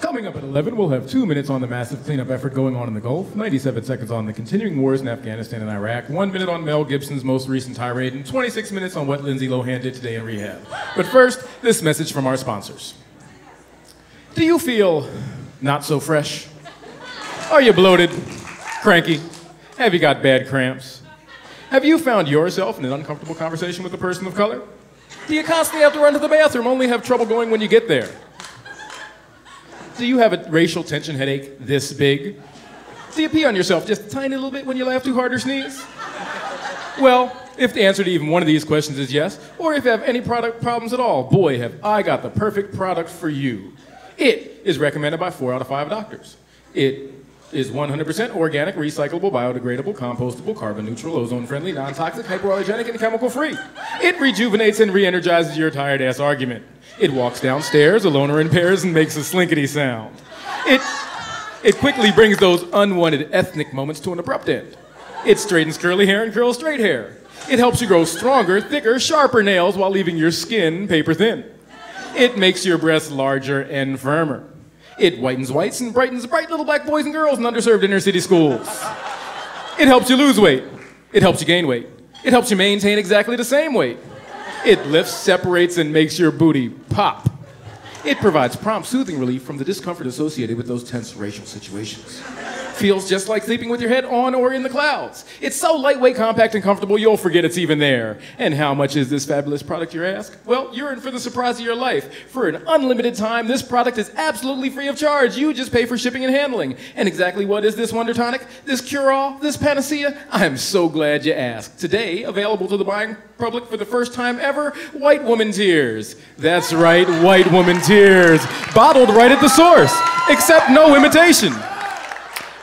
Coming up at 11, we'll have 2 minutes on the massive cleanup effort going on in the Gulf, 97 seconds on the continuing wars in Afghanistan and Iraq, 1 minute on Mel Gibson's most recent tirade, and 26 minutes on what Lindsay Lohan did today in rehab. But first, this message from our sponsors. Do you feel not so fresh? Are you bloated? Cranky? Have you got bad cramps? Have you found yourself in an uncomfortable conversation with a person of color? Do you constantly have to run to the bathroom, only have trouble going when you get there? Do you have a racial tension headache this big? Do you pee on yourself just a tiny little bit when you laugh too hard or sneeze? Well, if the answer to even one of these questions is yes, or if you have any product problems at all, boy, have I got the perfect product for you. It is recommended by 4 out of 5 doctors. It is 100% organic, recyclable, biodegradable, compostable, carbon neutral, ozone friendly, non-toxic, hypoallergenic, and chemical free. It rejuvenates and re-energizes your tired ass argument. It walks downstairs alone or in pairs and makes a slinkety sound. It quickly brings those unwanted ethnic moments to an abrupt end. It straightens curly hair and curls straight hair. It helps you grow stronger, thicker, sharper nails while leaving your skin paper thin. It makes your breasts larger and firmer. It whitens whites and brightens bright little black boys and girls in underserved inner city schools. It helps you lose weight. It helps you gain weight. It helps you maintain exactly the same weight. It lifts, separates, and makes your booty pop. It provides prompt, soothing relief from the discomfort associated with those tense racial situations. Feels just like sleeping with your head on or in the clouds. It's so lightweight, compact, and comfortable, you'll forget it's even there. And how much is this fabulous product, you ask? Well, you're in for the surprise of your life. For an unlimited time, this product is absolutely free of charge. You just pay for shipping and handling. And exactly what is this wonder tonic? This cure-all? This panacea? I'm so glad you asked. Today, available to the buying public for the first time ever, White Woman Tears. That's right, White Woman Tears. Bottled right at the source, except no imitation.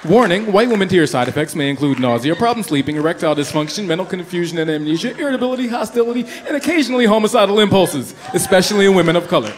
Warning, White Woman Tears side effects may include nausea, problem sleeping, erectile dysfunction, mental confusion and amnesia, irritability, hostility, and occasionally homicidal impulses, especially in women of color.